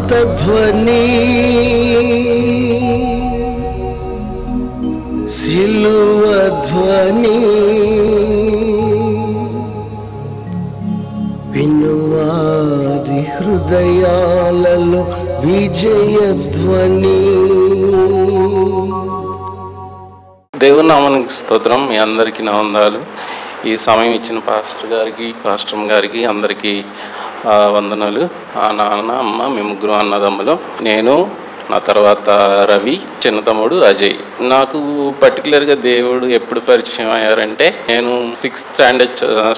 స్వార్థధ్వని సిలువ ధ్వని వినువారి హృదయాలలో విజయధ్వని. దేవుని నామానికి స్తోత్రం. మీ అందరికీ నా వందనాలు. ఈ సమయం ఇచ్చిన పాస్టర్ గారికి, పాస్టర్ గారికి అందరికీ వందనాలు. నాన్న, అమ్మ, మేము ముగ్గురు అన్నదమ్ములు. నేను, నా తర్వాత రవి, చిన్న తమ్ముడు అజయ్. నాకు పర్టికులర్గా దేవుడు ఎప్పుడు పరిచయం అయ్యారంటే, నేను 6th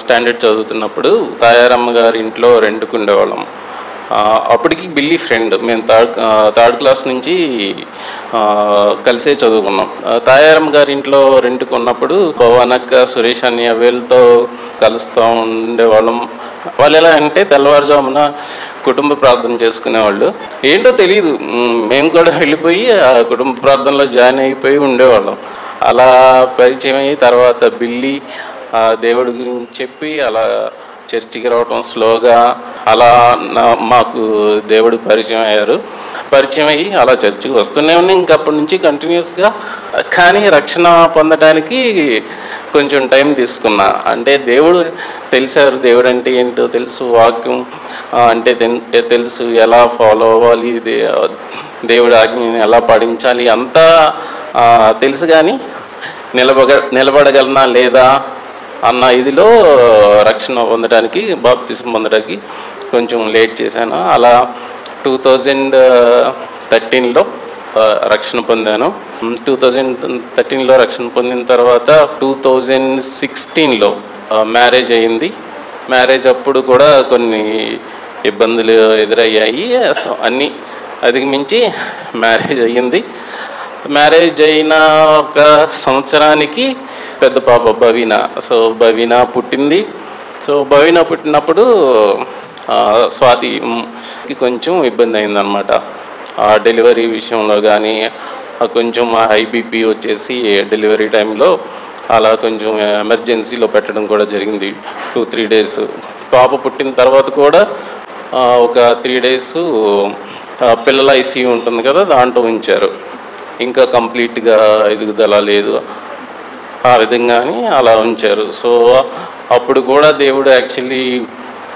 స్టాండర్డ్ చదువుతున్నప్పుడు తాయారమ్మ గారి ఇంట్లో రెంట్కు ఉండేవాళ్ళం. అప్పటికి బిల్లీ ఫ్రెండ్. మేము థర్డ్ క్లాస్ నుంచి కలిసే చదువుకున్నాం. తాయారమ్మ గారి ఇంట్లో రెంట్కు ఉన్నప్పుడు భవనక్క, సురేష్ అన్నయ్య వీళ్ళతో కలుస్తూ ఉండేవాళ్ళం. వాళ్ళు ఎలా అంటే తెల్లవారుజామున కుటుంబ ప్రార్థన చేసుకునేవాళ్ళు. ఏంటో తెలియదు, మేము కూడా వెళ్ళిపోయి ఆ కుటుంబ ప్రార్థనలో జాయిన్ అయిపోయి ఉండేవాళ్ళం. అలా పరిచయం అయ్యి తర్వాత బిల్లీ దేవుడి గురించి చెప్పి అలా చర్చికి రావటం స్లోగా అలా మాకు దేవుడు పరిచయం అయ్యారు. పరిచయం అయ్యి అలా చర్చికి వస్తూనే ఉన్నాయి ఇంకా అప్పటి నుంచి కంటిన్యూస్గా. కానీ రక్షణ పొందడానికి కొంచెం టైం తీసుకున్నా. అంటే దేవుడు తెలిసారు, దేవుడు అంటే ఏంటో తెలుసు, వాక్యం అంటే తెలుసు, ఎలా ఫాలో అవ్వాలి, దేవుడి ఆజ్ఞని ఎలా పాటించాలి అంతా తెలుసు. కానీ నిలబడగలనా లేదా అన్న ఇదిలో రక్షణ పొందడానికి, బాప్తిజం పొందడానికి కొంచెం లేట్ చేశాను. అలా 2013లో రక్షణ పొందాను. 2013లో రక్షణ పొందిన తర్వాత 2016లో మ్యారేజ్ అయింది. మ్యారేజ్ అప్పుడు కూడా కొన్ని ఇబ్బందులు ఎదురయ్యాయి. అన్నీ అధిగమించి మ్యారేజ్ అయ్యింది. మ్యారేజ్ అయిన ఒక సంవత్సరానికి పెద్ద పాప భవీన. సో భవీన పుట్టింది. సో భవీన పుట్టినప్పుడు స్వాతికి కొంచెం ఇబ్బంది అయిందనమాట. డెలివరీ విషయంలో కానీ కొంచెం హై బీపీ వచ్చేసి డెలివరీ టైంలో అలా కొంచెం ఎమర్జెన్సీలో పెట్టడం కూడా జరిగింది. 2-3 డేస్. పాప పుట్టిన తర్వాత కూడా ఒక 3 డేస్ పిల్లల ఐసీయూ ఉంటుంది కదా, దాంట్లో ఉంచారు. ఇంకా కంప్లీట్గా ఎదుగుదల లేదు, ఆ విధంగానే అలా ఉంచారు. సో అప్పుడు కూడా దేవుడు యాక్చువల్లీ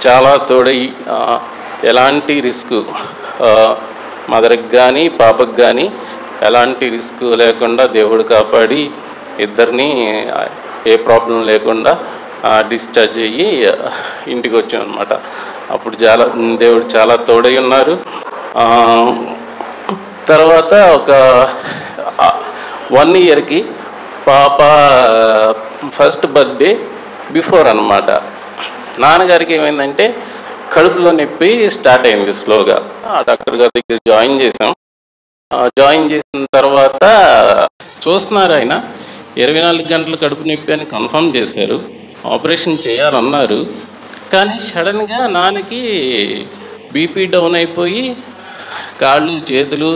చాలా తోడై ఎలాంటి రిస్క్ మదర్కి కానీ పాపకి కానీ ఎలాంటి రిస్క్ లేకుండా దేవుడు కాపాడి ఇద్దరిని ఏ ప్రాబ్లం లేకుండా డిశ్చార్జ్ అయ్యి ఇంటికి వచ్చాం అనమాట. అప్పుడు దేవుడు చాలా తోడై ఉన్నారు. తర్వాత ఒక 1 ఇయర్కి పాప ఫస్ట్ బర్త్డే బిఫోర్ అన్నమాట. నాన్నగారికి ఏమైందంటే కడుపులో నొప్పి స్టార్ట్ అయింది స్లోగా. డాక్టర్ గారి దగ్గర జాయిన్ చేసాం. జాయిన్ చేసిన తర్వాత చూస్తున్నారు, ఆయన 24 గంటలు కడుపు నొప్పి అని కన్ఫర్మ్ చేశారు. ఆపరేషన్ చేయాలన్నారు. కానీ సడన్గా నాన్నకి బీపీ డౌన్ అయిపోయి కాళ్ళు చేతులు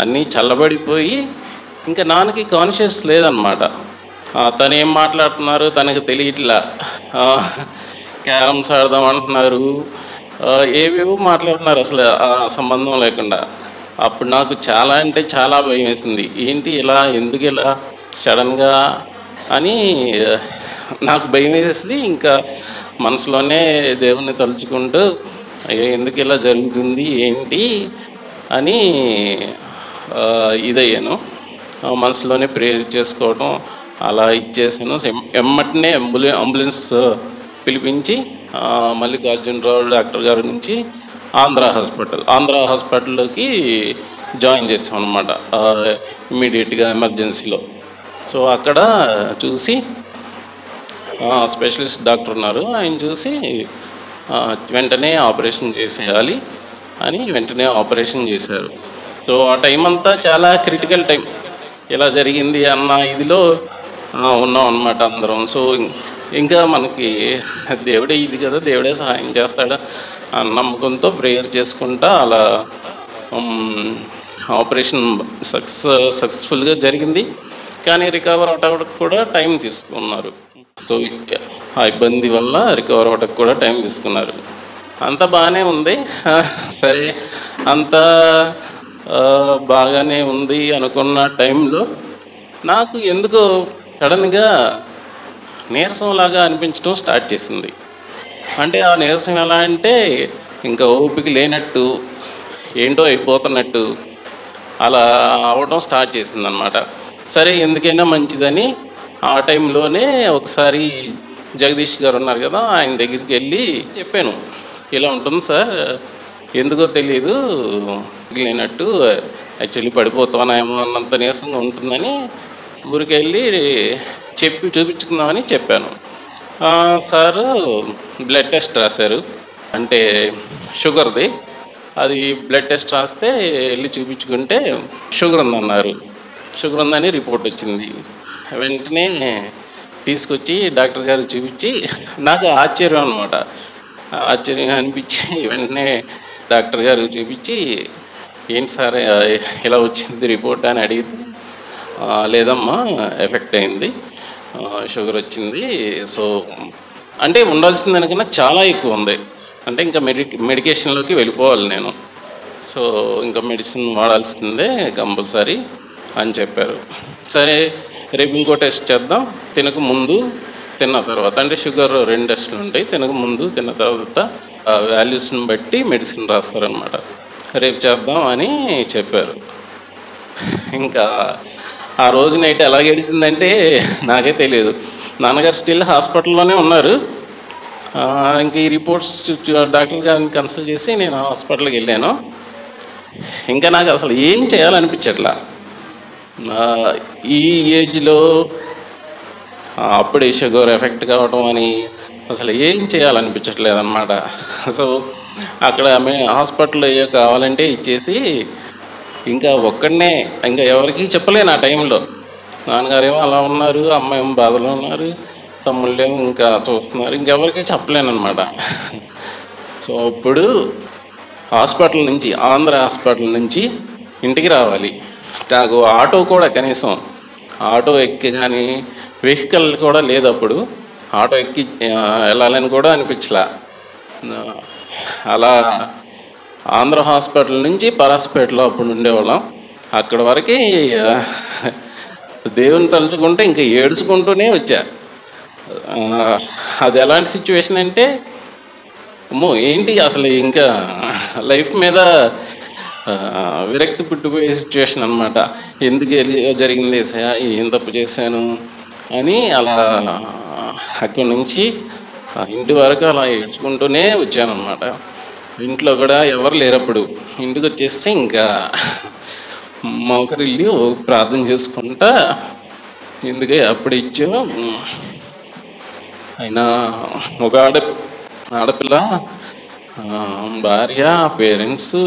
అన్నీ చల్లబడిపోయి ఇంకా నాన్నకి కాన్షియస్ లేదనమాట. తను ఏం మాట్లాడుతున్నారు తనకు తెలియట్లా. క్యారమ్స్ ఆడదాం అంటున్నారు, ఏవేవో మాట్లాడుతున్నారు అసలు సంబంధం లేకుండా. అప్పుడు నాకు చాలా అంటే చాలా భయం వేసింది. ఏంటి ఇలా, ఎందుకు ఇలా సడన్గా అని నాకు భయం వేసేసి ఇంకా మనసులోనే దేవుణ్ణి తలుచుకుంటూ ఎందుకు ఇలా జరుగుతుంది ఏంటి అని ఇదయ్యాను. మనసులోనే ప్రేయర్ చేసుకోవడం అలా ఇచ్చేసాను. ఎమ్మటనే అంబులెన్స్ పిలిపించి మల్లికార్జునరావు డాక్టర్ గారి నుంచి ఆంధ్ర హాస్పిటల్లోకి జాయిన్ చేసాం అనమాట, ఇమ్మీడియట్గా ఎమర్జెన్సీలో. సో అక్కడ చూసి స్పెషలిస్ట్ డాక్టర్ ఉన్నారు, ఆయన చూసి వెంటనే ఆపరేషన్ చేసేయాలి అని వెంటనే ఆపరేషన్ చేశారు. సో ఆ టైం అంతా చాలా క్రిటికల్ టైం. ఇలా జరిగింది అన్న ఇదిలో ఉన్నాం అన్నమాట అందరం. సో ఇంకా మనకి దేవుడే ఇది కదా, దేవుడే సహాయం చేస్తాడా అన్న నమ్మకంతో ప్రేయర్ చేసుకుంటా అలా ఆపరేషన్ సక్సెస్ఫుల్గా జరిగింది. కానీ రికవర్ అవడానికి కూడా టైం తీసుకున్నారు. సో ఆ ఇబ్బంది వల్ల రికవర్ అవ్వడానికి కూడా టైం తీసుకున్నారు. అంత బాగానే ఉంది. సరే, అంత బాగానే ఉంది అనుకున్న టైంలో నాకు ఎందుకో సడన్గా నీరసంలాగా అనిపించడం స్టార్ట్ చేసింది. అంటే ఆ నీరసం ఎలా అంటే ఇంకా ఓపిక లేనట్టు, ఏంటో అయిపోతున్నట్టు అలా అవడం స్టార్ట్ చేసిందనమాట. సరే, ఎందుకైనా మంచిదని ఆ టైంలోనే ఒకసారి జగదీష్ గారు ఉన్నారు కదా, ఆయన దగ్గరికి వెళ్ళి చెప్పాను, ఇలా ఉంటుంది సార్, ఎందుకో తెలీదు లేనట్టు, యాక్చువల్లీ పడిపోతానేమో అన్నంత నీరసంగా ఉంటుందని ఊరికెళ్ళి చెప్పి చూపించుకుందామని చెప్పాను. సారు బ్లడ్ టెస్ట్ రాశారు, అంటే షుగర్ది. అది బ్లడ్ టెస్ట్ రాస్తే వెళ్ళి చూపించుకుంటే షుగర్ ఉందన్నారు. షుగర్ ఉందని రిపోర్ట్ వచ్చింది. వెంటనే తీసుకొచ్చి డాక్టర్ గారు చూపించి, నాకు ఆశ్చర్యం అనమాట, ఆశ్చర్యంగా అనిపించి వెంటనే డాక్టర్ గారు చూపించి, ఏంటి సార్ ఇలా వచ్చింది రిపోర్ట్ అని అడిగితే, లేదమ్మా ఎఫెక్ట్ అయింది, షుగర్ వచ్చింది. సో అంటే ఉండాల్సిన దానికన్నా చాలా ఎక్కువ ఉంది, అంటే ఇంకా మెడికేషన్లోకి వెళ్ళిపోవాలి నేను, సో ఇంకా మెడిసిన్ వాడాల్సిందే కంపల్సరీ అని చెప్పారు. సరే, రేపు ఇంకో టెస్ట్ చేద్దాం, తినక ముందు తిన్న తర్వాత, అంటే షుగర్ 2 టెస్టులు ఉంటాయి, తినక ముందు తిన్న తర్వాత వాల్యూస్ని బట్టి మెడిసిన్ రాస్తారనమాట. రేపు చేద్దాం అని చెప్పారు. ఇంకా ఆ రోజు నైట్ ఎలా గడిచిందంటే నాకే తెలియదు. నాన్నగారు స్టిల్ హాస్పిటల్లోనే ఉన్నారు. ఇంక ఈ రిపోర్ట్స్ డాక్టర్ గారిని కన్సల్ట్ చేసి నేను హాస్పిటల్కి వెళ్ళాను. ఇంకా నాకు అసలు ఏం చేయాలనిపించట్లా. ఈ ఏజ్లో అప్పుడే షుగర్ ఎఫెక్ట్ కావటం అని అసలు ఏం చేయాలనిపించట్లేదు అనమాట. సో అక్కడ హాస్పిటల్లో కావాలంటే ఇచ్చేసి ఇంకా ఒక్కడనే, ఇంకా ఎవరికి చెప్పలేను ఆ టైంలో. నాన్నగారేమో అలా ఉన్నారు, అమ్మ ఏమో బాధలో ఉన్నారు, తమ్ముళ్ళేమో ఇంకా చూస్తున్నారు, ఇంకెవరికి చెప్పలేను అనమాట. సో అప్పుడు హాస్పిటల్ నుంచి, ఆంధ్ర హాస్పిటల్ నుంచి ఇంటికి రావాలి. నాకు ఆటో కూడా, కనీసం ఆటో ఎక్కి కానీ వెహికల్ కూడా లేదు అప్పుడు. ఆటో ఎక్కి వెళ్ళాలని కూడా అనిపించలే. అలా ఆంధ్ర హాస్పిటల్ నుంచి పరాస్పేటలో అప్పుడు ఉండేవాళ్ళం. అక్కడ వరకు దేవుని తలుచుకుంటే ఇంకా ఏడ్చుకుంటూనే వచ్చా. అది ఎలాంటి సిచ్యువేషన్ అంటే, అమ్మో ఏంటి అసలు ఇంకా లైఫ్ మీద విరక్తి పుట్టిపోయే సిచ్యువేషన్ అనమాట. ఎందుకు జరిగింది, ఏం తప్పు చేశాను అని అలా అక్కడి నుంచి ఇంటి వరకు అలా ఏడ్చుకుంటూనే వచ్చానమాట. ఇంట్లో కూడా ఎవరు లేరప్పుడు. ఇంటికి వచ్చేస్తే ఇంకా మోకరిల్లి ప్రార్థన చేసుకుంటా, ఎందుకే అప్పుడు ఇచ్చావు అయినా ఒక ఆడపిల్ల, భార్య, పేరెంట్స్,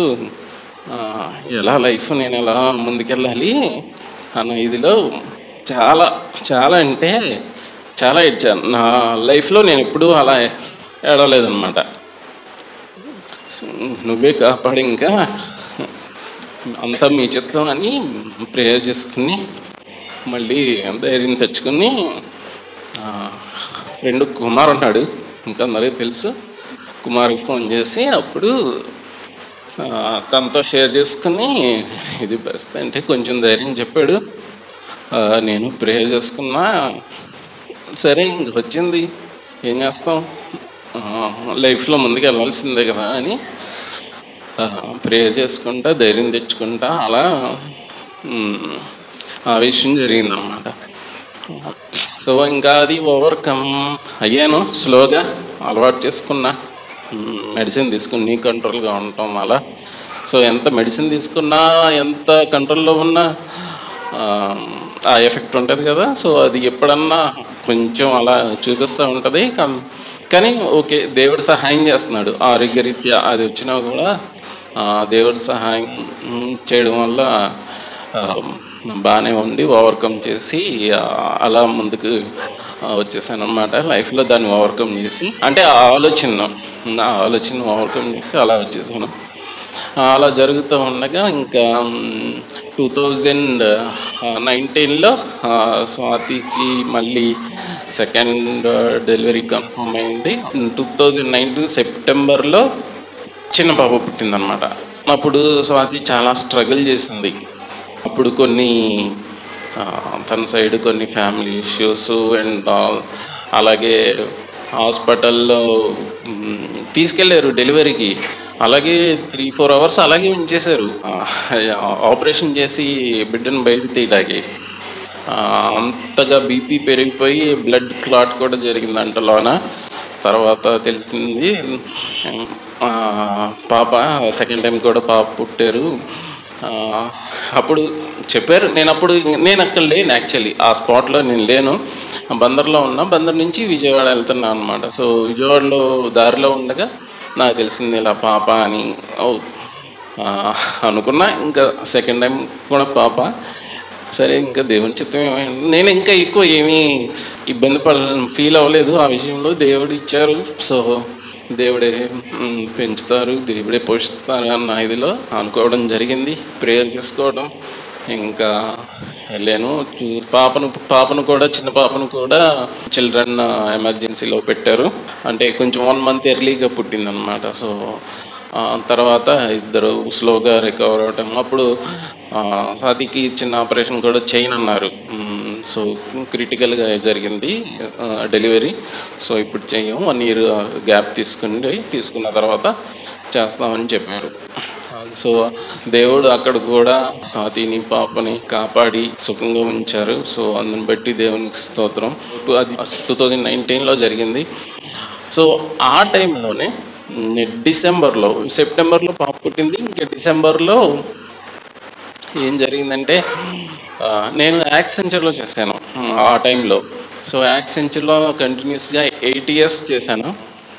ఎలా లైఫ్ నేను ఎలా ముందుకెళ్ళాలి అన్న ఇదిలో చాలా చాలా అంటే చాలా ఏడ్చాను. నా లైఫ్లో నేను ఎప్పుడూ అలా ఏడవలేదన్నమాట. నువ్వే కాపాడి, ఇంకా అంతా మీ చిత్తం అని ప్రేయర్ చేసుకుని మళ్ళీ ధైర్యం తెచ్చుకుని, ఫ్రెండ్ కుమార్ ఉన్నాడు, ఇంకా అందరికీ తెలుసు, కుమార్కి ఫోన్ చేసి అప్పుడు తనతో షేర్ చేసుకుని ఇది పరిస్థితి అంటే కొంచెం ధైర్యం చెప్పాడు. నేను ప్రేయర్ చేసుకున్నా. సరే, ఇంక వచ్చింది, ఏం చేస్తాం, లైఫ్లో ముందుకు వెళ్ళాల్సిందే కదా అని ప్రేయర్ చేసుకుంటా, ధైర్యం తెచ్చుకుంటా అలా ఆ విషయం జరిగిందన్నమాట. సో ఇంకా అది ఓవర్కమ్ అయ్యాను, స్లోగా అలవాటు చేసుకున్నా. మెడిసిన్ తీసుకుని కంట్రోల్గా ఉండటం అలా. సో ఎంత మెడిసిన్ తీసుకున్నా, ఎంత కంట్రోల్లో ఉన్నా ఆ ఎఫెక్ట్ ఉంటుంది కదా. సో అది ఎప్పుడన్నా కొంచెం అలా చూపిస్తూ ఉంటుంది. కానీ ఓకే, దేవుడు సహాయం చేస్తున్నాడు. ఆరోగ్యరీత్యా అది వచ్చినా కూడా దేవుడు సహాయం చేయడం వల్ల బాగానే ఉండి ఓవర్కమ్ చేసి అలా ముందుకు వచ్చేసాను అన్నమాట. లైఫ్లో దాన్ని ఓవర్కమ్ చేసి, అంటే ఆ ఆలోచన ఓవర్కమ్ చేసి అలా వచ్చేసాను. అలా జరుగుతూ ఉండగా ఇంకా 2000 2019లో స్వాతికి మళ్ళీ సెకండ్ డెలివరీ కన్ఫర్మ్ అయింది. 2019 సెప్టెంబర్లో చిన్న పాప పుట్టిందనమాట. అప్పుడు స్వాతి చాలా స్ట్రగుల్ చేసింది. అప్పుడు కొన్ని తన సైడ్ కొన్ని ఫ్యామిలీ ఇష్యూస్ అండ్ అలాగే హాస్పిటల్లో తీసుకెళ్ళారు డెలివరీకి. అలాగే 3-4 అవర్స్ అలాగే ఉంచేశారు ఆపరేషన్ చేసి బిడ్డను బయట తీయడానికి. అంతగా బీపీ పెరిగిపోయి బ్లడ్ క్లాట్ కూడా జరిగిందంట లోన. తర్వాత తెలిసింది పాప సెకండ్ టైం కూడా పాప పుట్టారు. అప్పుడు చెప్పారు. నేను అక్కడ లేను, యాక్చువల్లీ ఆ స్పాట్లో నేను లేను, బందర్లో ఉన్నా. బందర్ నుంచి విజయవాడ వెళ్తున్నాను అనమాట. సో విజయవాడలో దారిలో ఉండగా నాకు తెలిసింది ఇలా పాప అని. అనుకున్నా. ఇంకా సెకండ్ టైం కూడా పాప. సరే, ఇంకా దేవుని చిత్తం ఏమైంది. నేను ఇంకా ఎక్కువ ఏమీ ఇబ్బంది ఫీల్ అవ్వలేదు ఆ విషయంలో. దేవుడు ఇచ్చారు, సో దేవుడే పెంచుతారు, దేవుడే పోషిస్తారు అన్న ఇదిలో అనుకోవడం జరిగింది. ప్రేయర్ చేసుకోవడం, ఇంకా వెళ్ళాను. పాపను కూడా, చిన్న పాపను కూడా చిల్డ్రన్ ఎమర్జెన్సీలో పెట్టారు. అంటే కొంచెం 1 month ఎర్లీగా పుట్టిందనమాట. సో తర్వాత ఇద్దరు స్లోగా రికవర్ అవటం. అప్పుడు స్వాతికి చిన్న ఆపరేషన్ కూడా చేయనన్నారు. సో క్రిటికల్గా జరిగింది డెలివరీ. సో ఇప్పుడు చెయ్యం, 1 year గ్యాప్ తీసుకున్న తర్వాత చేస్తామని చెప్పారు. సో దేవుడు అక్కడ కూడా స్వాతిని పాపని కాపాడి సుఖంగా ఉంచారు. సో అందుని బట్టి దేవునికి స్తోత్రం. అది 2019లో జరిగింది. సో ఆ టైంలోనే సెప్టెంబర్లో పాప పుట్టింది. ఇంకా డిసెంబర్లో ఏం జరిగిందంటే, నేను యాక్సెంచర్లో చేశాను ఆ టైంలో. సో యాక్సెంచర్లో కంటిన్యూస్గా 8 years చేశాను.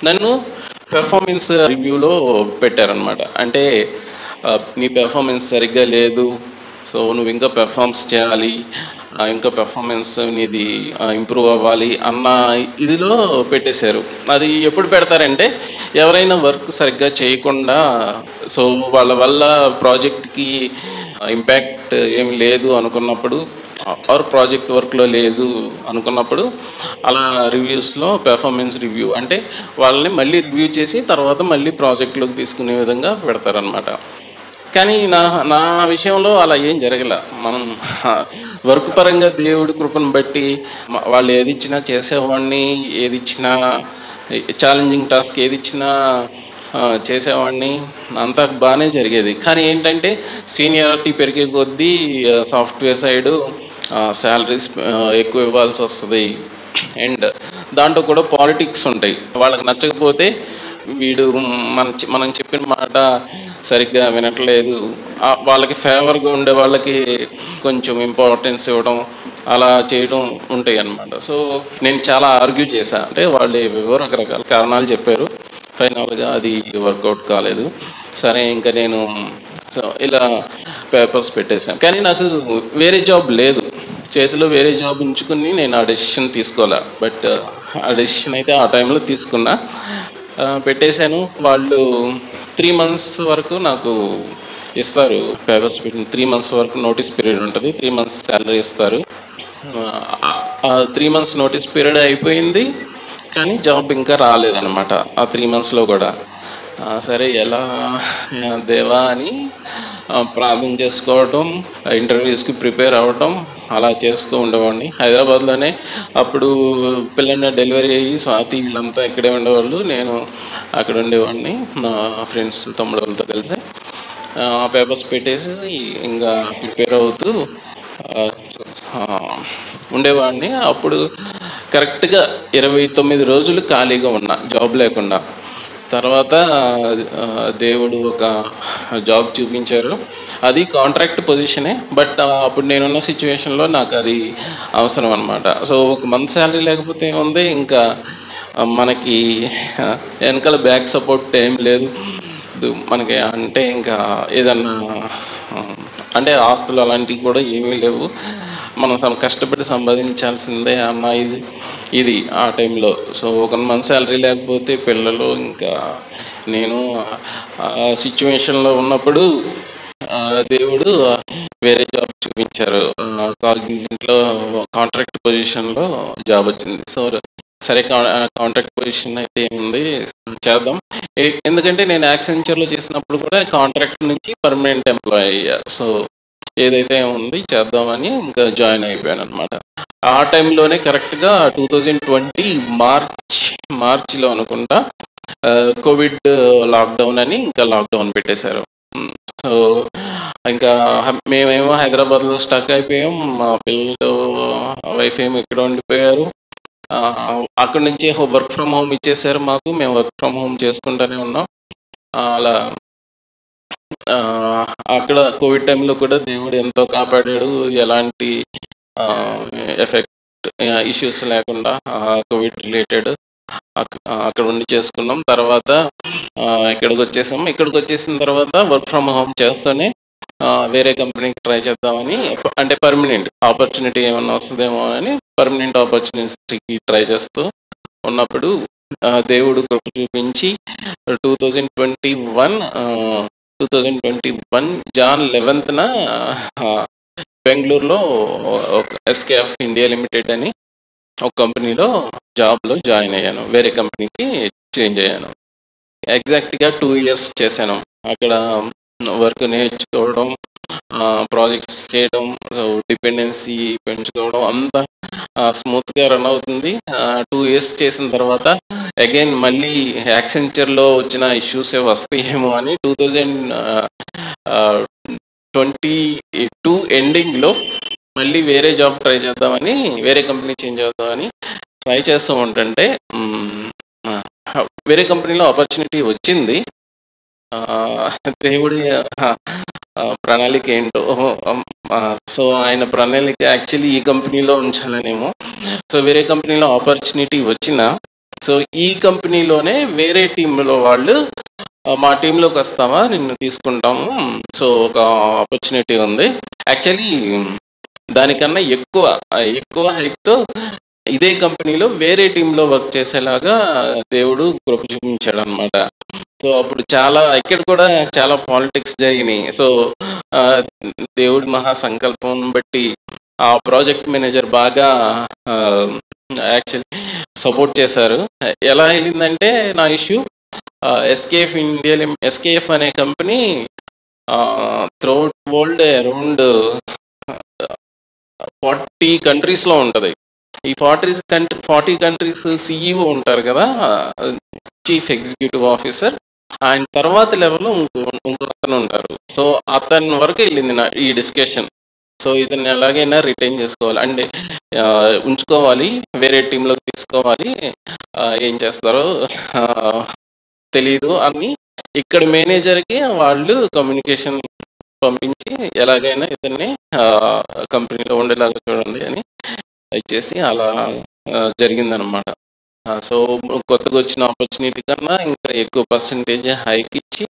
నన్ను పెర్ఫార్మెన్స్ రివ్యూలో పెట్టారనమాట. అంటే నీ పెర్ఫార్మెన్స్ సరిగ్గా లేదు, సో నువ్వు ఇంకా పెర్ఫార్మెన్స్ చేయాలి, ఇంకా పెర్ఫార్మెన్స్ నీది ఇంప్రూవ్ అవ్వాలి అన్న ఇదిలో పెట్టేశారు. అది ఎప్పుడు పెడతారంటే, ఎవరైనా వర్క్ సరిగ్గా చేయకుండా, సో వాళ్ళ వల్ల ప్రాజెక్ట్కి ఇంపాక్ట్ ఏమి లేదు అనుకున్నప్పుడు, ఆర్ ప్రాజెక్ట్ వర్క్లో లేదు అనుకున్నప్పుడు, అలా రివ్యూస్లో పెర్ఫార్మెన్స్ రివ్యూ అంటే వాళ్ళని మళ్ళీ రివ్యూ చేసి తర్వాత మళ్ళీ ప్రాజెక్ట్లోకి తీసుకునే విధంగా పెడతారనమాట. కానీ నా విషయంలో అలా ఏం జరగల. మనం వర్క్ పరంగా దేవుడి కృపను బట్టి వాళ్ళు ఏది ఇచ్చినా చేసేవాడిని, ఏది ఇచ్చినా ఛాలెంజింగ్ టాస్క్ ఏది ఇచ్చినా చేసేవాడిని, అంతా బాగానే జరిగేది. కానీ ఏంటంటే సీనియారిటీ పెరిగే కొద్దీ సాఫ్ట్వేర్ సైడు శాలరీస్ ఎక్కువ ఇవ్వాల్సి వస్తుంది. అండ్ దాంట్లో కూడా పాలిటిక్స్ ఉంటాయి. వాళ్ళకి నచ్చకపోతే వీడు మనం చెప్పిన మాట సరిగ్గా వినట్లేదు, వాళ్ళకి ఫేవర్గా ఉండే వాళ్ళకి కొంచెం ఇంపార్టెన్స్ ఇవ్వడం, అలా చేయడం ఉంటాయి అన్నమాట. సో నేను చాలా ఆర్గ్యూ చేశాను. అంటే వాళ్ళు ఏవేవో రకరకాల కారణాలు చెప్పారు. ఫైనల్గా అది వర్కౌట్ కాలేదు. సరే, ఇంకా నేను ఇలా పేపర్స్ పెట్టేశాను. కానీ నాకు వేరే జాబ్ లేదు, చేతిలో వేరే జాబ్ ఉంచుకుని నేను ఆ డెసిషన్ తీసుకోలే. బట్ ఆ డెసిషన్ అయితే ఆ టైంలో తీసుకున్నా, పెట్టేశాను. వాళ్ళు 3 months వరకు నాకు ఇస్తారు పేపర్స్ పెట్టిన. 3 months వరకు నోటీస్ పీరియడ్ ఉంటుంది, 3 months శాలరీ ఇస్తారు. 3 months నోటీస్ పీరియడ్ అయిపోయింది, కానీ జాబ్ ఇంకా రాలేదన్నమాట ఆ 3 monthsలో కూడా. సరే, ఎలా దేవా అని ప్రార్థన చేసుకోవటం, ఇంటర్వ్యూస్కి ప్రిపేర్ అవ్వటం, అలా చేస్తూ ఉండేవాడిని. హైదరాబాద్లోనే అప్పుడు పిల్లల్ని డెలివరీ అయ్యి స్వాతి వీళ్ళంతా ఇక్కడే ఉండేవాళ్ళు, నేను అక్కడ ఉండేవాడిని నా ఫ్రెండ్స్ తమ్ముళ్ళతో కలిసి. పేపర్స్ పెట్టేసి ఇంకా ప్రిపేర్ అవుతూ ఉండేవాడిని. అప్పుడు కరెక్ట్గా 29 రోజులు ఖాళీగా ఉన్నా, జాబ్ లేకుండా. తర్వాత దేవుడు ఒక జాబ్ చూపించారు. అది కాంట్రాక్ట్ పొజిషనే, బట్ అప్పుడు నేనున్న సిచ్యువేషన్లో నాకు అది అవసరం అనమాట. సో 1 month శాలరీ లేకపోతే ఏముంది, ఇంకా మనకి వెనకాల బ్యాక్ సపోర్ట్ ఏం లేదు మనకి. అంటే ఇంకా ఏదన్నా అంటే ఆస్తులు అలాంటివి కూడా ఏమీ లేవు, మనం కష్టపడి సంపాదించాల్సిందే అన్న ఇది ఆ టైంలో. సో 1 month శాలరీ లేకపోతే పిల్లలు, ఇంకా నేను సిచ్యువేషన్లో ఉన్నప్పుడు దేవుడు వేరే జాబ్ పిలిపించారు. కాగ్నిజెంట్లో కాంట్రాక్ట్ పొజిషన్లో జాబ్ వచ్చింది. సో సరే, కాంట్రాక్ట్ పొజిషన్ అయితే ఏముంది, చేద్దాం. ఎందుకంటే నేను యాక్సెంచర్లో చేసినప్పుడు కూడా కాంట్రాక్ట్ నుంచి పర్మనెంట్ ఎంప్లాయీ అయ్యా. సో ఏదైతే ఉంది చేద్దామని ఇంకా జాయిన్ అయిపోయాను అనమాట. ఆ టైంలోనే కరెక్ట్గా 2020 మార్చిలో అనుకుంటా కోవిడ్ లాక్డౌన్ అని ఇంకా లాక్డౌన్ పెట్టేశారు. సో ఇంకా మేమేమో హైదరాబాద్లో స్టక్ అయిపోయాం. మా పిల్లలు వైఫ్ ఏమో ఇక్కడ ఉండిపోయారు. అక్కడి నుంచి వర్క్ ఫ్రమ్ హోమ్ ఇచ్చేసారు మాకు. మేము వర్క్ ఫ్రమ్ హోమ్ చేసుకుంటూనే ఉన్నాం. అలా అక్కడ కోవిడ్ టైంలో కూడా దేవుడు ఎంతో కాపాడాడు. ఎలాంటి ఎఫెక్ట్ ఇష్యూస్ లేకుండా కోవిడ్ రిలేటెడ్ అక్కడ ఉండి చేసుకున్నాం. తర్వాత ఇక్కడికి వచ్చేసాం. ఇక్కడికి వచ్చేసిన తర్వాత వర్క్ ఫ్రమ్ హోమ్ చేస్తూనే వేరే కంపెనీకి ట్రై చేద్దామని, అంటే పర్మనెంట్ ఆపర్చునిటీ ఏమన్నా వస్తుందేమో అని పర్మనెంట్ ఆపర్చునిటీకి ట్రై చేస్తూ ఉన్నప్పుడు దేవుడు కృప చూపించి 2021 జాన్ 11న బెంగళూరులో ఒక ఎస్కేఎఫ్ ఇండియా లిమిటెడ్ అని ఒక కంపెనీలో జాబ్లో జాయిన్ అయ్యాను. వేరే కంపెనీకి చేంజ్ అయ్యాను. ఎగ్జాక్ట్గా 2 years చేశాను అక్కడ. వర్క్ నేర్చుకోవడం, ప్రాజెక్ట్స్ చేయడం, సో డిపెండెన్సీ పెంచుకోవడం అంతా స్మూత్గా రన్ అవుతుంది. 2 years చేసిన తర్వాత అగైన్ మళ్ళీ యాక్సెంచర్లో వచ్చిన ఇష్యూసే వస్తాయేమో అని 2022 ఎండింగ్లో మళ్ళీ వేరే జాబ్ ట్రై చేద్దామని, వేరే కంపెనీ చేంజ్ అవుదామని ట్రై చేస్తూ ఉంటుంటే వేరే కంపెనీలో ఆపర్చునిటీ వచ్చింది. దేవుడి ప్రణాళిక ఏంటో. సో ఆయన ప్రణాళిక యాక్చువల్లీ ఈ కంపెనీలో ఉంచాలనేమో. సో వేరే కంపెనీలో ఆపర్చునిటీ వచ్చిన, సో ఈ కంపెనీలోనే వేరే టీంలో వాళ్ళు మా టీంలోకి వస్తావా, నిన్ను తీసుకుంటాము, సో ఒక ఆపర్చునిటీ ఉంది. యాక్చువల్లీ దానికన్నా ఎక్కువ హైక్తో ఇదే కంపెనీలో వేరే టీంలో వర్క్ చేసేలాగా దేవుడు కృప చూపించాడు అనమాట. సో అప్పుడు ఇక్కడ కూడా చాలా పాలిటిక్స్ జరిగినాయి. సో దేవుడి మహా సంకల్పం బట్టి ఆ ప్రాజెక్ట్ మేనేజర్ బాగా యాక్చువల్లీ సపోర్ట్ చేశారు. ఎలా అయిందంటే నా ఇష్యూ, ఎస్కేఎఫ్ అనే కంపెనీ త్రూఅవుట్ వరల్డ్ అరౌండ్ 40 కంట్రీస్లో ఉంటుంది. ఈ 40 కంట్రీస్ CEO ఉంటారు కదా, చీఫ్ ఎగ్జిక్యూటివ్ ఆఫీసర్. ఆయన తర్వాత లెవెల్లో ఇంకో అతను ఉంటారు. సో అతని వరకు వెళ్ళింది ఈ డిస్కషన్. సో ఇతన్ని ఎలాగైనా రిటైన్ చేసుకోవాలి, అంటే ఉంచుకోవాలి, వేరే టీంలోకి తీసుకోవాలి, ఏం చేస్తారో తెలీదు అని ఇక్కడ మేనేజర్కి వాళ్ళు కమ్యూనికేషన్ పంపించి ఎలాగైనా ఇతన్ని కంపెనీలో ఉండేలాగా చూడండి అని ఇచ్చేసి అలా జరిగిందనమాట. సో కొత్తగా వచ్చిన ఆపర్చునిటీ కన్నా ఇంకా ఎక్కువ పర్సంటేజ్ హైక్ ఇచ్చి,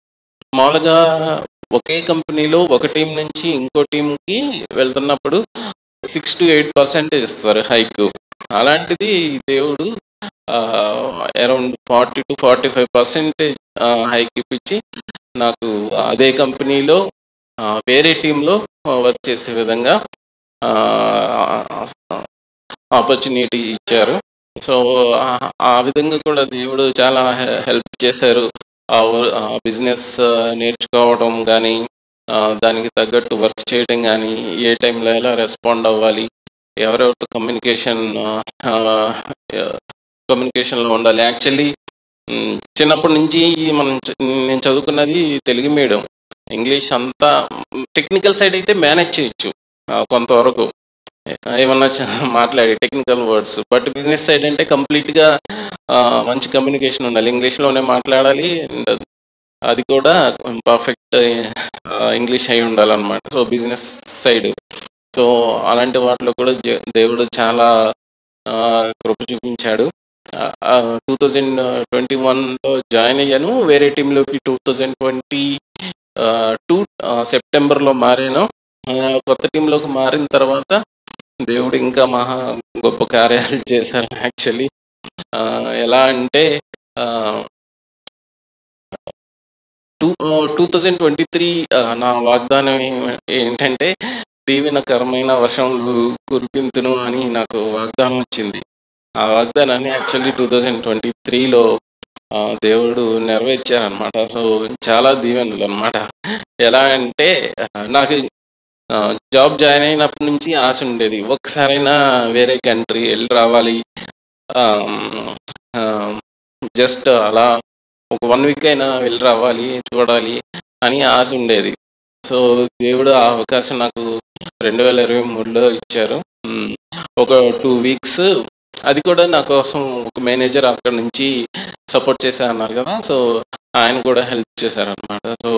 మామూలుగా ఒకే కంపెనీలో ఒక టీం నుంచి ఇంకో టీంకి వెళ్తున్నప్పుడు 6 to 8% ఇస్తారు హైక్. అలాంటిది దేవుడు అరౌండ్ 40 to 45% హైక్ ఇప్పించి నాకు అదే కంపెనీలో వేరే టీంలో వర్క్ చేసే విధంగా ఆపర్చునిటీ ఇచ్చారు. సో ఆ విధంగా కూడా దేవుడు చాలా హెల్ప్ చేశారు. బిజినెస్ నేర్చుకోవడం కానీ, దానికి తగ్గట్టు వర్క్ చేయడం కానీ, ఏ టైంలో ఎలా రెస్పాండ్ అవ్వాలి, ఎవరెవరితో కమ్యూనికేషన్లో ఉండాలి. యాక్చువల్లీ చిన్నప్పటి నుంచి నేను చదువుకున్నది తెలుగు మీడియం. ఇంగ్లీష్ అంతా టెక్నికల్ సైడ్ అయితే మేనేజ్ చేయొచ్చు కొంతవరకు, ఏమన్నా మాట్లాడి technical words. But business side అంటే కంప్లీట్గా మంచి కమ్యూనికేషన్ ఉండాలి, ఇంగ్లీష్లోనే మాట్లాడాలి, అండ్ అది కూడా పర్ఫెక్ట్ ఇంగ్లీష్ అయి ఉండాలన్నమాట. సో బిజినెస్ సైడ్, సో అలాంటి వాటిలో కూడా దేవుడు చాలా కృప చూపించాడు. 2021లో జాయిన్ అయ్యాను వేరే టీంలోకి. 2022 సెప్టెంబర్లో మారాను. కొత్త టీంలోకి మారిన తర్వాత దేవుడు ఇంకా మహా గొప్ప కార్యాలు చేశారు. యాక్చువల్లీ ఎలా అంటే 2023 నా వాగ్దానం ఏంటంటే దీవెనకరమైన వర్షంలు కురిపింతును అని నాకు వాగ్దానం వచ్చింది. ఆ వాగ్దానాన్ని యాక్చువల్లీ 2023లో దేవుడు నెరవేర్చారనమాట. సో చాలా దీవెనలు అనమాట. ఎలా అంటే నాకు జాబ్ జాయిన్ అయినప్పటి నుంచి ఆశ ఉండేది, ఒక్కసారైనా వేరే కంట్రీ వెళ్ళి రావాలి, జస్ట్ అలా ఒక 1 వీక్ అయినా వెళ్ళి రావాలి, చూడాలి అని ఆశ ఉండేది. సో దేవుడు ఆ అవకాశం నాకు 2023లో ఇచ్చారు. ఒక 2 వీక్స్ అది కూడా నా కోసం ఒక మేనేజర్ అక్కడ నుంచి సపోర్ట్ చేశారన్నారు కదా, సో ఆయన కూడా హెల్ప్ చేశారనమాట. సో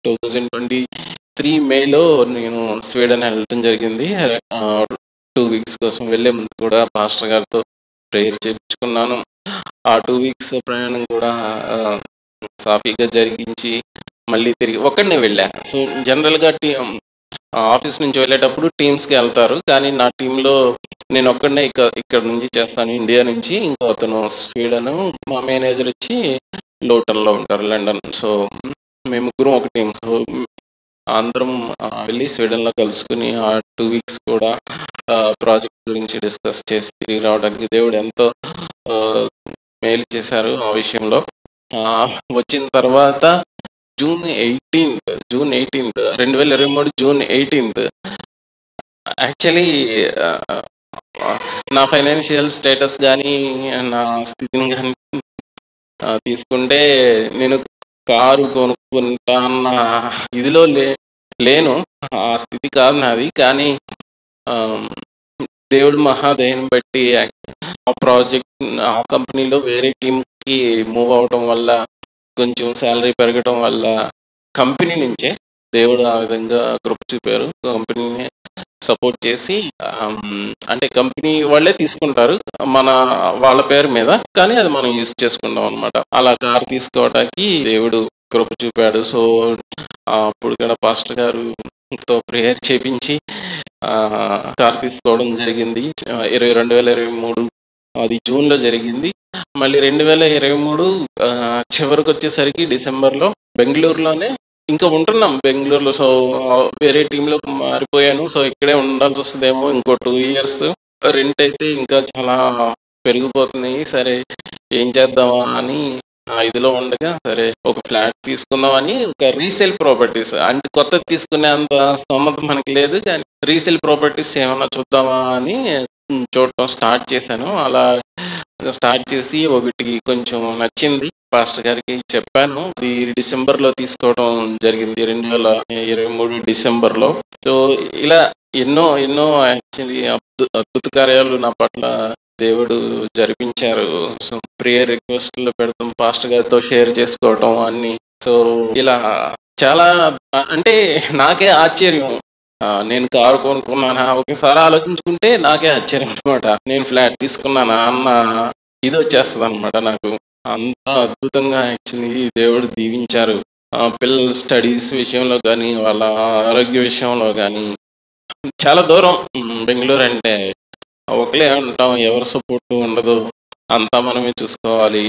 2023 మేలో నేను స్వీడన్ వెళ్ళడం జరిగింది. 2 వీక్స్ కోసం వెళ్ళే ముందు కూడా పాస్టర్ గారితో ప్రేయర్ చేయించుకున్నాను. ఆ 2 వీక్స్ ప్రయాణం కూడా సాఫీగా జరిగించి మళ్ళీ తిరిగి ఒక్కడనే వెళ్ళా. సో జనరల్గా ఆఫీస్ నుంచి వెళ్ళేటప్పుడు టీమ్స్కి వెళ్తారు, కానీ నా టీంలో నేను ఒక్కడనే ఇక్కడ నుంచి చేస్తాను, ఇండియా నుంచి. ఇంకో అతను స్వీడన్, మా మేనేజర్ వచ్చి లోటన్లో ఉంటారు, లండన్. సో మేము ముగ్గురం ఒక టీం. సో అందరం వెళ్ళి స్వీడన్లో కలుసుకుని ఆ 2 వీక్స్ కూడా ప్రాజెక్ట్ గురించి డిస్కస్ చేసి తిరిగి రావడానికి దేవుడు ఎంతో మేలు చేశారు ఆ విషయంలో. వచ్చిన తర్వాత June 18th 2023 June 18th actually నా ఫైనాన్షియల్ స్టేటస్ కానీ నా స్థితిని కానీ తీసుకుంటే నేను కారు కొనుక్కుంటా అన్న ఇదిలో లేను, ఆ స్థితి కాదు నాది. కానీ దేవుడు మహాదయని బట్టి ఆ ప్రాజెక్ట్ ఆ కంపెనీలో వేరే టీంకి మూవ్ అవటం వల్ల, కొంచెం శాలరీ పెరగటం వల్ల కంపెనీ నుంచే దేవుడు ఆ విధంగా కృప చూపారు. కంపెనీని సపోర్ట్ చేసి, అంటే కంపెనీ వాళ్ళే తీసుకుంటారు వాళ్ళ పేరు మీద, కానీ అది మనం యూజ్ చేసుకుంటాం అనమాట. అలా కారు తీసుకోవడానికి దేవుడు కృప చూపాడు. సో అప్పుడు కూడా పాస్టర్ గారుతో ప్రేయర్ చేపించి కారు తీసుకోవడం జరిగింది. 2023 అది జూన్లో జరిగింది. మళ్ళీ 2023 చివరికి వచ్చేసరికి డిసెంబర్లో బెంగళూరులోనే ఇంకా ఉంటున్నాం బెంగళూరులో. సో వేరే టీంలో మారిపోయాను. సో ఇక్కడే ఉండాల్సి వస్తుందేమో ఇంకో 2 years. రెంట్ అయితే ఇంకా చాలా పెరిగిపోతుంది. సరే ఏం చేద్దామా అని ఇదిలో ఉండగా, సరే ఒక ఫ్లాట్ తీసుకుందామని ఒక రీసేల్ ప్రాపర్టీస్, అంటే కొత్తది తీసుకునే అంత స్తోమత మనకి లేదు, కానీ రీసేల్ ప్రాపర్టీస్ ఏమన్నా చూద్దామా అని చూడటం స్టార్ట్ చేశాను. అలా స్టార్ట్ చేసి ఒకటి కొంచెం నచ్చింది, పాస్టర్ గారికి చెప్పాను. ఇది డిసెంబర్లో తీసుకోవడం జరిగింది, 2023 డిసెంబర్లో. సో ఇలా ఎన్నో యాక్చువల్లీ అద్భుత కార్యాలు నా పట్ల దేవుడు జరిపించారు. సో ప్రేయర్ రిక్వెస్ట్లో పెడతాం, పాస్టర్ గారితో షేర్ చేసుకోవటం అన్ని. సో ఇలా చాలా, అంటే నాకే ఆశ్చర్యం, నేను కారు కొనుక్కున్నానా ఒకసారి ఆలోచించుకుంటే నాకే ఆశ్చర్యం అనమాట. నేను ఫ్లాట్ తీసుకున్నానా అన్న ఇది వచ్చేస్తుంది అనమాట నాకు. అంత అద్భుతంగా యాక్చువల్లీ దేవుడు దీవించారు. పిల్లల స్టడీస్ విషయంలో కానీ, వాళ్ళ ఆరోగ్య విషయంలో కానీ. చాలా దూరం బెంగళూరు అంటే, ఒకలే ఉంటాం, ఎవరి సపోర్ట్ ఉండదు, అంతా మనమే చూసుకోవాలి.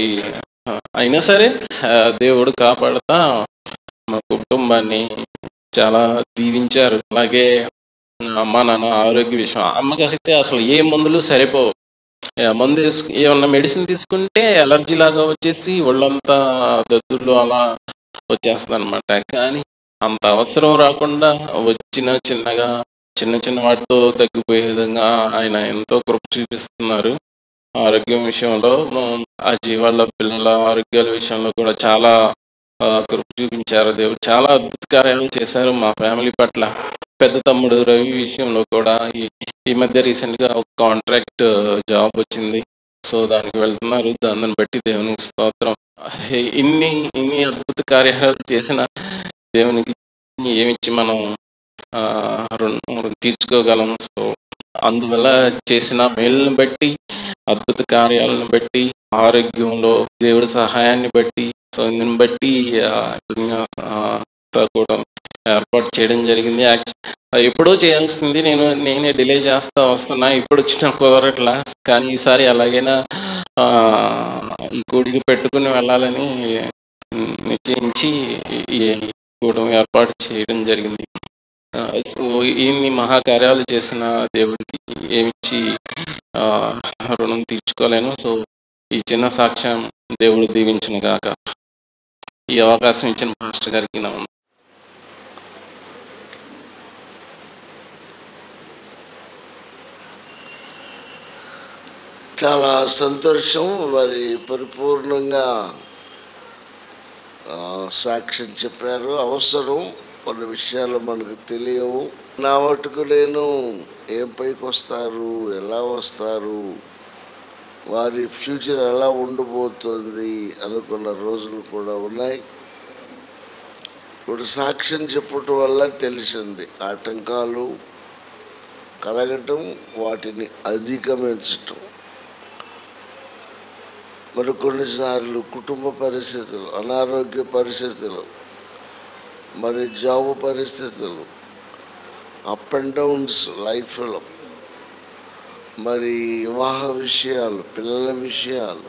అయినా సరే దేవుడు కాపాడుతా మా కుటుంబాన్ని చాలా దీవించారు. అలాగే అమ్మ నాన్న ఆరోగ్య విషయం, అమ్మకి అయితే అసలు ఏ మందులు సరిపోవు. మందు ఏమన్నా మెడిసిన్ తీసుకుంటే అలర్జీ లాగా వచ్చేసి ఒళ్ళంతా దద్దుర్లు అలా వచ్చేస్తుంది అనమాట. కానీ అంత అవసరం రాకుండా చిన్న వాటితో తగ్గిపోయే విధంగా ఆయన ఎంతో కృప చూపిస్తున్నారు. ఆరోగ్యం విషయంలో వాళ్ళ పిల్లల ఆరోగ్యాల విషయంలో కూడా చాలా కృప చూపించారు. దేవుడు చాలా అద్భుత కార్యాలు చేశారు మా ఫ్యామిలీ పట్ల. పెద్ద తమ్ముడు రవి విషయంలో కూడా ఈ మధ్య రీసెంట్గా ఒక కాంట్రాక్ట్ జాబ్ వచ్చింది. సో దానికి వెళ్తున్నారు. దాన్ని బట్టి దేవునికి స్తోత్రం. ఇన్ని అద్భుత కార్యాలు చేసిన దేవునికి ఏమిచ్చి మనం తీర్చుకోగలం. సో అందువల్ల చేసిన మేలుని బట్టి, అద్భుత కార్యాలను బట్టి, ఆరోగ్యంలో దేవుడి సహాయాన్ని బట్టి, సో దీన్ని బట్టి కూడా ఏర్పాటు చేయడం జరిగింది. ఎప్పుడో చేయాల్సింది నేనే డిలే చేస్తా వస్తున్నా, ఇప్పుడు వచ్చిన కుదరట్లా. కానీ ఈసారి ఎలాగైనా ఈ కూడికి పెట్టుకుని వెళ్ళాలని నిశ్చయించి ఈ కూటమి ఏర్పాటు చేయడం జరిగింది. సో ఇన్ని మహాకార్యాలు చేసిన దేవుడికి ఏమిచ్చి రుణం తీర్చుకోలేను. సో ఈ చిన్న సాక్ష్యం దేవుడు దీవించును గాక. ఈ అవకాశం ఇచ్చిన మాస్టర్ గారికి నా చాలా సంతోషం. మరి పరిపూర్ణంగా సాక్ష్యం చెప్పారు. అవసరం, కొన్ని విషయాలు మనకు తెలియవు. నా మటుకు నేను ఏం పైకి వస్తారు, ఎలా వస్తారు, వారి ఫ్యూచర్ ఎలా ఉండబోతుంది అనుకున్న రోజులు కూడా ఉన్నాయి. ఇప్పుడు సాక్ష్యం చెప్పటం వల్ల తెలిసింది ఆటంకాలు కలగటం, వాటిని అధిగమించటం. మరి కొన్నిసార్లు కుటుంబ పరిస్థితులు, అనారోగ్య పరిస్థితులు, మరి జాబ్ పరిస్థితులు, అప్ అండ్ డౌన్స్ లైఫ్లో, మరి వివాహ విషయాలు, పిల్లల విషయాలు,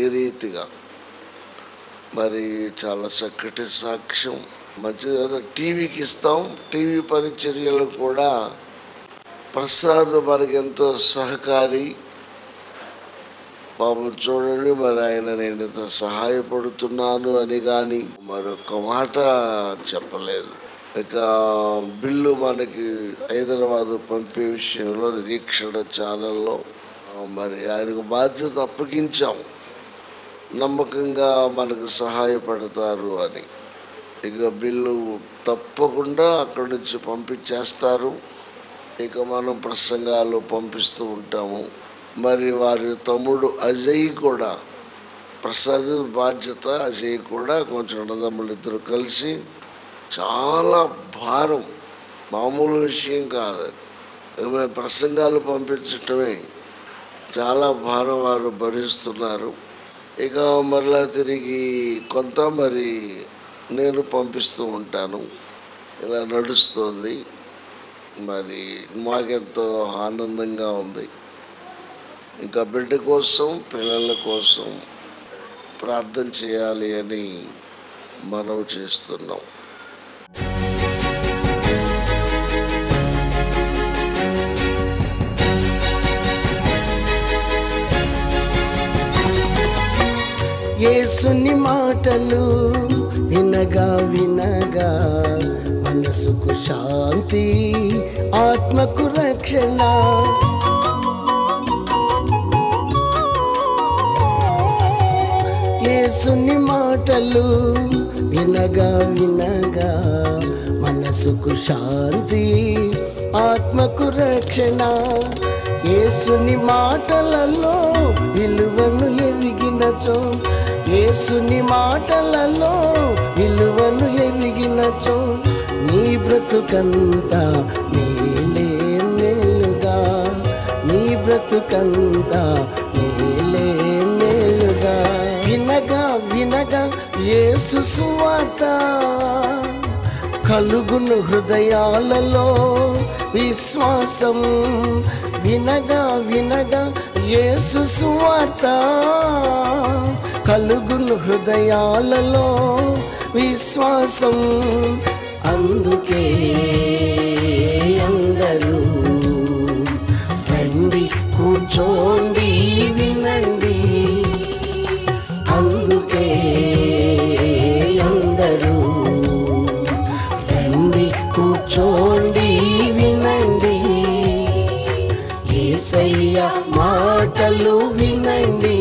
ఈ రీతిగా మరి చాలా చక్కటి సాక్ష్యం. మంచిగా టీవీకి ఇస్తాం. టీవీ పరిచర్యలు కూడా ప్రసాద్ మనకి ఎంతో సహకారి. పాపం చూడండి, మరి ఆయన నేను ఇంత సహాయపడుతున్నాను అని కానీ మరొక మాట చెప్పలేదు. ఇక బిల్లు మనకి హైదరాబాద్ పంపే విషయంలో నిరీక్షణ ఛానల్లో మరి ఆయనకు బాధ్యత అప్పగించాం, నమ్మకంగా మనకు సహాయపడతారు అని. ఇక బిల్లు తప్పకుండా అక్కడి నుంచి పంపించేస్తారు. ఇక మనం ప్రసంగాలు పంపిస్తూ ఉంటాము. మరి వారి తమ్ముడు అజయ్ కూడా, ప్రసాద్ బాధ్యత, అజయ్ కూడా కొంచెం అన్నదమ్ములు ఇద్దరు కలిసి చాలా భారం, మామూలు విషయం కాదు. మేము ప్రసంగాలు పంపించటమే చాలా భారం వారు భరిస్తున్నారు. ఇక మరలా తిరిగి కొంత మరి నేను పంపిస్తూ ఉంటాను. ఇలా నడుస్తుంది. మరి మాకెంతో ఆనందంగా ఉంది. ఇంకా బిడ్డ కోసం, పిల్లల కోసం ప్రార్థన చేయాలి అని మనం చేస్తున్నాం. యేసుని మాటలు వినగా వినగా మనసుకు శాంతి, ఆత్మకు రక్షణ. యేసుని మాటలు వినగా వినగా మనసుకు శాంతి, ఆత్మకు రక్షణ. యేసుని మాటలలో విలువను ఎరిగినచో, యేసుని మాటలలో విలువను ఎరిగినచో నీ బ్రతుకంతా మేలే మేలుగా, నీ బ్రతుకంతా మేలే మేలుగా. వినగా వినగా యేసు సువార్త కలుగును హృదయాలలో విశ్వాసం. వినగా వినగా యేసు సువార్త కలుగును హృదయాలలో విశ్వాసం. అందుకే అందరూ రండి, కూర్చోండి, వినండి. అందుకే అందరూ రండి, కూర్చోండి, వినండి. యేసయ్య మాటలు వినండి.